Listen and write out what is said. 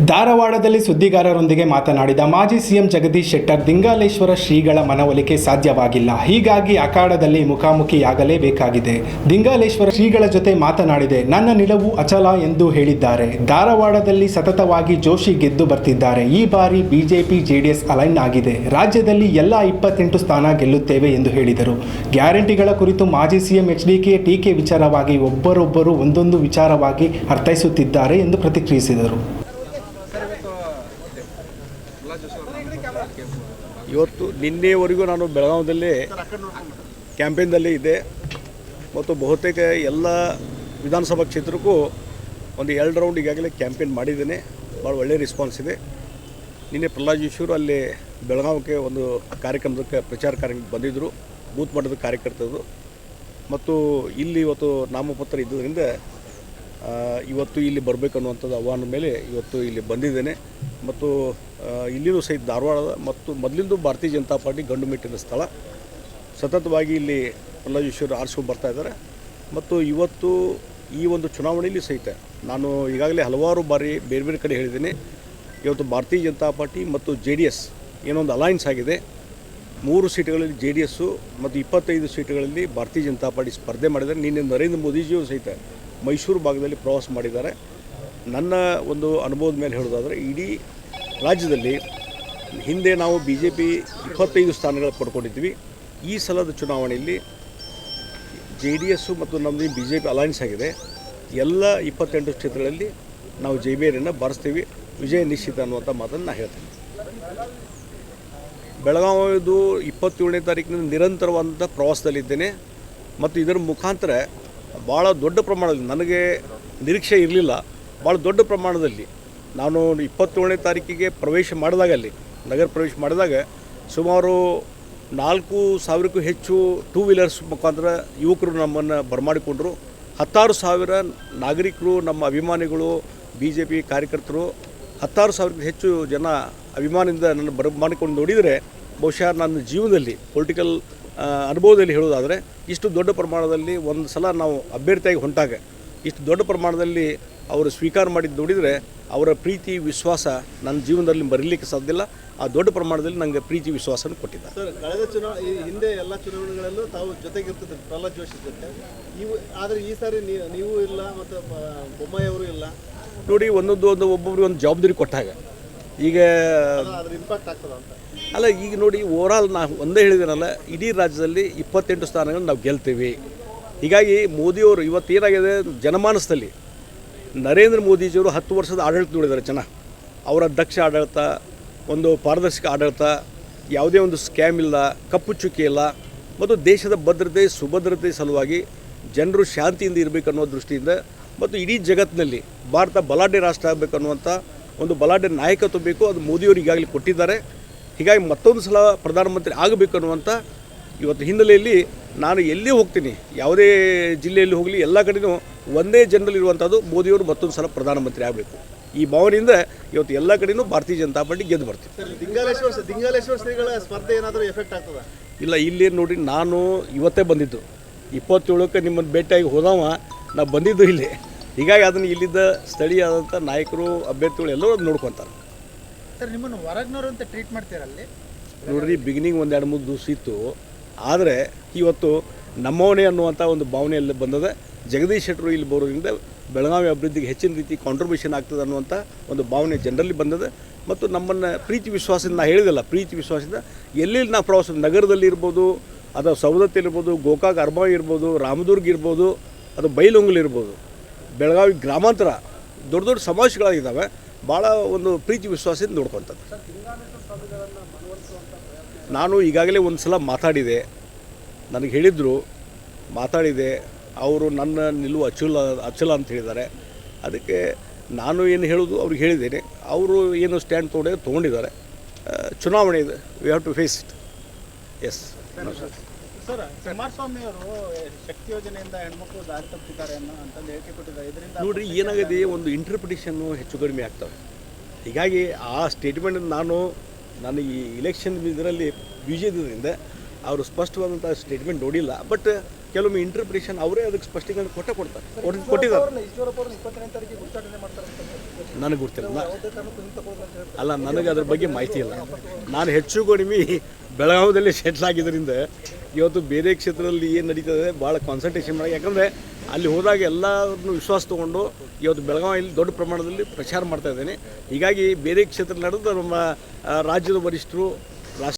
ಧಾರವಾಡದಲ್ಲಿ ಸುದ್ದಿಗಾರರೊಂದಿಗೆ ಮಾತನಾಡಿದ ಮಾಜಿ ಸಿಎಂ ಜಗದೀಶ್ ಶೆಟ್ಟರ್, ದಿಂಗಾಲೇಶ್ವರ ಶ್ರೀಗಳ ಮನವೊಲಿಕೆ ಸಾಧ್ಯವಾಗಿಲ್ಲ, ಹೀಗಾಗಿ ಅಖಾಡದಲ್ಲಿ ಮುಖಾಮುಖಿಯಾಗಲೇಬೇಕಾಗಿದೆ. ದಿಂಗಾಲೇಶ್ವರ ಶ್ರೀಗಳ ಜೊತೆ ಮಾತನಾಡಿದೆ, ನನ್ನ ನಿಲುವು ಅಚಲ ಎಂದು ಹೇಳಿದ್ದಾರೆ. ಧಾರವಾಡದಲ್ಲಿ ಸತತವಾಗಿ ಜೋಶಿ ಗೆದ್ದು ಬರ್ತಿದ್ದಾರೆ. ಈ ಬಾರಿ ಬಿಜೆಪಿ ಜೆಡಿಎಸ್ ಅಲೈನ್ ಆಗಿದೆ. ರಾಜ್ಯದಲ್ಲಿ ಎಲ್ಲ 28 ಸ್ಥಾನ ಗೆಲ್ಲುತ್ತೇವೆ ಎಂದು ಹೇಳಿದರು. ಗ್ಯಾರಂಟಿಗಳ ಕುರಿತು ಮಾಜಿ ಸಿಎಂ ಎಚ್ಡಿಕೆ ಟೀಕೆ ವಿಚಾರವಾಗಿ ಒಬ್ಬರೊಬ್ಬರು ಒಂದೊಂದು ವಿಚಾರವಾಗಿ ಅರ್ಥೈಸುತ್ತಿದ್ದಾರೆ ಎಂದು ಪ್ರತಿಕ್ರಿಯಿಸಿದರು. ಇವತ್ತು ನಿನ್ನೆವರೆಗೂ ನಾನು ಬೆಳಗಾವಿಯಲ್ಲಿ ಕ್ಯಾಂಪೇನ್ದಲ್ಲಿ ಇದ್ದೆ ಮತ್ತು ಬಹುತೇಕ ಎಲ್ಲ ವಿಧಾನಸಭಾ ಕ್ಷೇತ್ರಕ್ಕೂ ಒಂದು 2 ರೌಂಡ್ ಈಗಾಗಲೇ ಕ್ಯಾಂಪೇನ್ ಮಾಡಿದ್ದೇನೆ. ಭಾಳ ಒಳ್ಳೆಯ ರೆಸ್ಪಾನ್ಸ್ ಇದೆ. ನಿನ್ನೆ ಪ್ರಹ್ಲಾದ್ ಜೋಶಿ ಅಲ್ಲಿ ಬೆಳಗಾವಿಗೆ ಒಂದು ಕಾರ್ಯಕ್ರಮಕ್ಕೆ ಪ್ರಚಾರ ಕಾರ್ಯಕ್ರಮಕ್ಕೆ ಬಂದಿದ್ದರು, ಬೂತ್ ಮಟ್ಟದ ಕಾರ್ಯಕರ್ತರು. ಮತ್ತು ಇಲ್ಲಿ ಇವತ್ತು ನಾಮಪತ್ರ ಇದ್ದರಿಂದ ಇವತ್ತು ಇಲ್ಲಿ ಬರಬೇಕನ್ನುವಂಥದ್ದು ಆಹ್ವಾನ ಮೇಲೆ ಇವತ್ತು ಇಲ್ಲಿ ಬಂದಿದ್ದೇನೆ. ಮತ್ತು ಇಲ್ಲಿಯೂ ಸಹಿತ ಧಾರವಾಡದ ಮತ್ತು ಮೊದಲಿಂದು ಭಾರತೀಯ ಜನತಾ ಪಾರ್ಟಿ ಗಂಡು ಮೆಟ್ಟಿನ ಸ್ಥಳ. ಸತತವಾಗಿ ಇಲ್ಲಿ ಪ್ರಹ್ಲಾದ್ ಜೋಶಿ ಆರಿಸ್ಕೊಂಡು ಬರ್ತಾ ಇದ್ದಾರೆ. ಮತ್ತು ಇವತ್ತು ಈ ಒಂದು ಚುನಾವಣೆಯಲ್ಲಿ ಸಹಿತ ನಾನು ಈಗಾಗಲೇ ಹಲವಾರು ಬಾರಿ ಬೇರೆ ಬೇರೆ ಕಡೆ ಹೇಳಿದ್ದೇನೆ, ಇವತ್ತು ಭಾರತೀಯ ಜನತಾ ಪಾರ್ಟಿ ಮತ್ತು JDS ಏನೊಂದು ಅಲೈನ್ಸ್ ಆಗಿದೆ. 3 ಸೀಟುಗಳಲ್ಲಿ JDS ಮತ್ತು 25 ಸೀಟುಗಳಲ್ಲಿ ಭಾರತೀಯ ಜನತಾ ಪಾರ್ಟಿ ಸ್ಪರ್ಧೆ ಮಾಡಿದ್ದಾರೆ. ನಿನ್ನೆ ನರೇಂದ್ರ ಮೋದಿಜಿಯವರು ಸಹಿತ ಮೈಸೂರು ಭಾಗದಲ್ಲಿ ಪ್ರವಾಸ ಮಾಡಿದ್ದಾರೆ. ನನ್ನ ಒಂದು ಅನುಭವದ ಮೇಲೆ ಹೇಳೋದಾದರೆ ಇಡೀ ರಾಜ್ಯದಲ್ಲಿ ಹಿಂದೆ ನಾವು BJP 25 ಸ್ಥಾನಗಳು ಪಡ್ಕೊಂಡಿದ್ವಿ. ಈ ಸಲದ ಚುನಾವಣೆಯಲ್ಲಿ JDS ಮತ್ತು ನಮ್ಮದು BJP ಅಲೈನ್ಸ್ ಆಗಿದೆ. ಎಲ್ಲ 28 ಕ್ಷೇತ್ರಗಳಲ್ಲಿ ನಾವು ಜೈಬೇರಿಯನ್ನು ಬಾರಿಸ್ತೀವಿ, ವಿಜಯ ನಿಶ್ಚಿತ ಅನ್ನುವಂಥ ಮಾತನ್ನು ನಾನು ಹೇಳ್ತೀನಿ. ಬೆಳಗಾವಿದು 27ನೇ ತಾರೀಕಿನಿಂದ ನಿರಂತರವಾದಂಥ ಪ್ರವಾಸದಲ್ಲಿದ್ದೇನೆ. ಮತ್ತು ಇದರ ಮುಖಾಂತರ ಭಾಳ ದೊಡ್ಡ ಪ್ರಮಾಣದಲ್ಲಿ, ನನಗೆ ನಿರೀಕ್ಷೆ ಇರಲಿಲ್ಲ, ಭಾಳ ದೊಡ್ಡ ಪ್ರಮಾಣದಲ್ಲಿ ನಾನು 27ನೇ ತಾರೀಕಿಗೆ ಪ್ರವೇಶ ಮಾಡಿದಾಗ, ಅಲ್ಲಿ ನಗರ ಪ್ರವೇಶ ಮಾಡಿದಾಗ ಸುಮಾರು 4,000ಕ್ಕೂ ಹೆಚ್ಚು 2 ವೀಲರ್ಸ್ ಮುಖಾಂತರ ಯುವಕರು ನಮ್ಮನ್ನು ಬರಮಾಡಿಕೊಂಡರು. 16,000 ನಾಗರಿಕರು, ನಮ್ಮ ಅಭಿಮಾನಿಗಳು, BJP ಕಾರ್ಯಕರ್ತರು, 16,000ಕ್ಕೂ ಹೆಚ್ಚು ಜನ ಅಭಿಮಾನದಿಂದ ನನ್ನ ಬರಮಾಡಿಕೊಂಡು ನೋಡಿದರೆ ಬಹುಶಃ ನನ್ನ ಜೀವನದಲ್ಲಿ ಪೊಲಿಟಿಕಲ್ ಅನುಭವದಲ್ಲಿ ಹೇಳೋದಾದರೆ ಇಷ್ಟು ದೊಡ್ಡ ಪ್ರಮಾಣದಲ್ಲಿ ಒಂದು ಸಲ ನಾವು ಅಭ್ಯರ್ಥಿಯಾಗಿ ಹೊಂಟಾಗ ಇಷ್ಟು ದೊಡ್ಡ ಪ್ರಮಾಣದಲ್ಲಿ ಅವರು ಸ್ವೀಕಾರ ಮಾಡಿದ್ದು ನೋಡಿದರೆ ಅವರ ಪ್ರೀತಿ ವಿಶ್ವಾಸ ನನ್ನ ಜೀವನದಲ್ಲಿ ಬರಲಿಕ್ಕೆ ಸಾಧ್ಯ ಇಲ್ಲ. ಆ ದೊಡ್ಡ ಪ್ರಮಾಣದಲ್ಲಿ ನನಗೆ ಪ್ರೀತಿ ವಿಶ್ವಾಸನ ಕೊಟ್ಟಿದ್ದಾರೆ. ಸರ್, ಕಳೆದ ಹಿಂದೆ ಎಲ್ಲ ಚುನಾವಣೆಗಳಲ್ಲೂ ತಾವು ಜೊತೆಗಿರ್ತಿದ್ರು ಪ್ರಹ್ಲಾದ್ ಜೋಶಿ ಜೊತೆ. ಆದರೆ ಈ ಸಾರಿ ನೀವು ಇಲ್ಲ ಮತ್ತು ಬೊಮ್ಮಾಯಿ ಅವರು ಇಲ್ಲ. ನೋಡಿ, ಒಬ್ಬೊಬ್ಬರಿಗೆ ಒಂದು ಜವಾಬ್ದಾರಿ ಕೊಟ್ಟಾಗ ಈಗ ಅದ್ರ ಇಂಪ್ಯಾಕ್ಟ್ ಆಗ್ತದೆ ಅಂತ ಅಲ್ಲ. ಈಗ ನೋಡಿ, ಓವರಾಲ್ ನಾನು ಒಂದೇ ಹೇಳಿದ್ದೇನಲ್ಲ, ಇಡೀ ರಾಜ್ಯದಲ್ಲಿ 28 ಸ್ಥಾನಗಳು ನಾವು ಗೆಲ್ತೇವೆ. ಹೀಗಾಗಿ ಮೋದಿಯವರು ಇವತ್ತೇನಾಗಿದೆ ಜನಮಾನಸದಲ್ಲಿ, ನರೇಂದ್ರ ಮೋದಿಜಿಯವರು 10 ವರ್ಷದ ಆಡಳಿತ ನೋಡಿದ್ದಾರೆ ಜನ. ಅವರ ದಕ್ಷ ಆಡಳಿತ, ಒಂದು ಪಾರದರ್ಶಕ ಆಡಳಿತ, ಯಾವುದೇ ಒಂದು ಸ್ಕ್ಯಾಮ್ ಇಲ್ಲ, ಕಪ್ಪು ಚುಕ್ಕಿ ಇಲ್ಲ, ಮತ್ತು ದೇಶದ ಭದ್ರತೆ ಸುಭದ್ರತೆ ಸಲುವಾಗಿ ಜನರು ಶಾಂತಿಯಿಂದ ಇರಬೇಕನ್ನೋ ದೃಷ್ಟಿಯಿಂದ ಮತ್ತು ಇಡೀ ಜಗತ್ತಿನಲ್ಲಿ ಭಾರತ ಬಲಾಢ್ಯ ರಾಷ್ಟ್ರ ಆಗಬೇಕನ್ನುವಂಥ ಒಂದು ಬಲಾಢ್ಯ ನಾಯಕತ್ವ ಬೇಕು. ಅದು ಮೋದಿಯವರು ಈಗಾಗಲೇ ಕೊಟ್ಟಿದ್ದಾರೆ. ಹೀಗಾಗಿ ಮತ್ತೊಂದು ಸಲ ಪ್ರಧಾನಮಂತ್ರಿ ಆಗಬೇಕು ಅನ್ನುವಂಥ ಇವತ್ತು ಹಿನ್ನೆಲೆಯಲ್ಲಿ ನಾನು ಎಲ್ಲಿ ಹೋಗ್ತೀನಿ, ಯಾವುದೇ ಜಿಲ್ಲೆಯಲ್ಲಿ ಹೋಗಲಿ, ಎಲ್ಲ ಕಡೆಯೂ ಒಂದೇ ಜನರಲ್ಲಿ ಇರುವಂಥದ್ದು ಮೋದಿಯವರು ಮತ್ತೊಂದು ಸಲ ಪ್ರಧಾನಮಂತ್ರಿ ಆಗಬೇಕು. ಈ ಭಾವನೆಯಿಂದ ಇವತ್ತು ಎಲ್ಲ ಕಡೆಯೂ ಭಾರತೀಯ ಜನತಾ ಪಾರ್ಟಿ ಗೆದ್ದು ಬರ್ತೀವಿ. ದಿಂಗಾಲೇಶ್ವರ ಶ್ರೀಗಳ ಸ್ಪರ್ಧೆ ಏನಾದರೂ ಎಫೆಕ್ಟ್ ಆಗ್ತದೆ? ಇಲ್ಲ, ಇಲ್ಲಿ ನೋಡಿ, ನಾನು ಇವತ್ತೇ ಬಂದಿದ್ದು 27ಕ್ಕೆ ನಿಮ್ಮನ್ನು ಭೇಟಿಯಾಗಿ ಹೋದವ ನಾವು ಬಂದಿದ್ದು ಇಲ್ಲಿ. ಹೀಗಾಗಿ ಅದನ್ನು ಇಲ್ಲಿದ್ದ ಸ್ಥಳೀಯವಾದಂಥ ನಾಯಕರು, ಅಭ್ಯರ್ಥಿಗಳು ಎಲ್ಲರೂ ಅದು ನೋಡ್ಕೊತಾರೆ. ಸರ್, ನಿಮ್ಮನ್ನು ಹೊರಗ್ನವರು ಅಂತ ಟ್ರೀಟ್ ಮಾಡ್ತೀರಲ್ಲಿ? ನೋಡ್ರಿ, ಬಿಗಿನಿಂಗ್ 1-2-3 ದಿವಸ ಇತ್ತು. ಆದರೆ ಇವತ್ತು ನಮ್ಮವನೇ ಅನ್ನುವಂಥ ಒಂದು ಭಾವನೆಯಲ್ಲಿ ಬಂದದೆ. ಜಗದೀಶ್ ಶೆಟ್ಟರು ಇಲ್ಲಿ ಬರೋದ್ರಿಂದ ಬೆಳಗಾವಿ ಅಭಿವೃದ್ಧಿಗೆ ಹೆಚ್ಚಿನ ರೀತಿ ಕಾಂಟ್ರಿಬ್ಯೂಷನ್ ಆಗ್ತದೆ ಅನ್ನುವಂಥ ಒಂದು ಭಾವನೆ ಜನರಲ್ಲಿ ಬಂದದೆ. ಮತ್ತು ನಮ್ಮನ್ನು ಪ್ರೀತಿ ವಿಶ್ವಾಸದಿಂದ, ನಾನು ಹೇಳಿದಲ್ಲ, ಪ್ರೀತಿ ವಿಶ್ವಾಸದಿಂದ ಎಲ್ಲೆಲ್ಲಿ ನಾವು ಪ್ರವಾಸ, ನಗರದಲ್ಲಿ ಇರ್ಬೋದು, ಅದು ಸವದತ್ತಿಲಿರ್ಬೋದು, ಗೋಕಾಕ್ ಅರ್ಬಾವಿ ಇರ್ಬೋದು, ರಾಮದುರ್ಗ ಇರ್ಬೋದು, ಅದು ಬೈಲೊಂಗಲ್ ಇರ್ಬೋದು, ಬೆಳಗಾವಿ ಗ್ರಾಮಾಂತರ ದೊಡ್ಡ ದೊಡ್ಡ ಸಮಾವೇಶಗಳಾಗಿದ್ದಾವೆ. ಭಾಳ ಒಂದು ಪ್ರೀತಿ ವಿಶ್ವಾಸದಿಂದ ನೋಡ್ಕೊತದ್ದು. ನಾನು ಈಗಾಗಲೇ ಒಂದು ಸಲ ಮಾತಾಡಿದೆ, ನನಗೆ ಹೇಳಿದರು, ಮಾತಾಡಿದೆ. ಅವರು ನನ್ನ ನಿಲುವು ಅಚಲ ಅಂತ ಹೇಳಿದ್ದಾರೆ. ಅದಕ್ಕೆ ನಾನು ಏನು ಹೇಳೋದು ಅವ್ರಿಗೆ ಹೇಳಿದ್ದೇನೆ. ಅವರು ಏನು ಸ್ಟ್ಯಾಂಡ್ ತೊಗೊಂಡಿದ್ದಾರೆ. ಚುನಾವಣೆ ಇದೆ, we have to face it. Yes. Sir, Kumaraswamy ಅವರು ಶಕ್ತಿ ಯೋಜನೆಯಿಂದ ಹೆಣ್ಮಕ್ಳು ದಾರಿ ತಪ್ಪಿದ್ದಾರೆ ಅಂತಂದು ಹೇಳಿಕೆ ಕೊಟ್ಟಿದ್ದಾರೆ. ಇದರಿಂದ ನೋಡ್ರಿ, ಏನಾಗಿದೆ, ಒಂದು ಇಂಟರ್ಪ್ರಿಟೇಷನ್ನು ಹೆಚ್ಚು ಕಡಿಮೆ ಆಗ್ತವೆ. ಹೀಗಾಗಿ ಆ ಸ್ಟೇಟ್ಮೆಂಟ್ ನಾನು ಈ ಇಲೆಕ್ಷನ್ ಇದರಲ್ಲಿ ಬಿಜೆಪಿಯಿಂದ ಅವರು ಸ್ಪಷ್ಟವಾದಂಥ ಸ್ಟೇಟ್ಮೆಂಟ್ ನೋಡಿಲ್ಲ. ಬಟ್ ಕೆಲವೊಮ್ಮೆ ಇಂಟರ್ಪ್ರಿಟೇಷನ್ ಅವರೇ ಅದಕ್ಕೆ ಸ್ಪಷ್ಟೀಕರಣ ಕೊಟ್ಟಿದ್ದಾರೆ. ನನಗೆ ಗೊತ್ತಿಲ್ಲ, ಅಲ್ಲ ನನಗೆ ಅದ್ರ ಬಗ್ಗೆ ಮಾಹಿತಿ ಇಲ್ಲ. ನಾನು ಹೆಚ್ಚು ಕಡಿಮೆ ಬೆಳಗಾವಿಯಲ್ಲಿ ಸೆಟ್ಲ್ ಆಗಿದ್ದರಿಂದ ಇವತ್ತು ಬೇರೆ ಕ್ಷೇತ್ರದಲ್ಲಿ ಏನು ನಡೀತದೆ ಭಾಳ ಕಾನ್ಸಂಟ್ರೇಷನ್ ಮಾಡಿ, ಯಾಕಂದರೆ ಅಲ್ಲಿ ಹೋದಾಗ ಎಲ್ಲರನ್ನು ವಿಶ್ವಾಸ ತೊಗೊಂಡು ಇವತ್ತು ಬೆಳಗಾವಿಯಲ್ಲಿ ದೊಡ್ಡ ಪ್ರಮಾಣದಲ್ಲಿ ಪ್ರಚಾರ ಮಾಡ್ತಾ ಇದ್ದೇನೆ. ಹೀಗಾಗಿ ಬೇರೆ ಕ್ಷೇತ್ರ ನಡೆದು ನಮ್ಮ ರಾಜ್ಯದ ವರಿಷ್ಠರು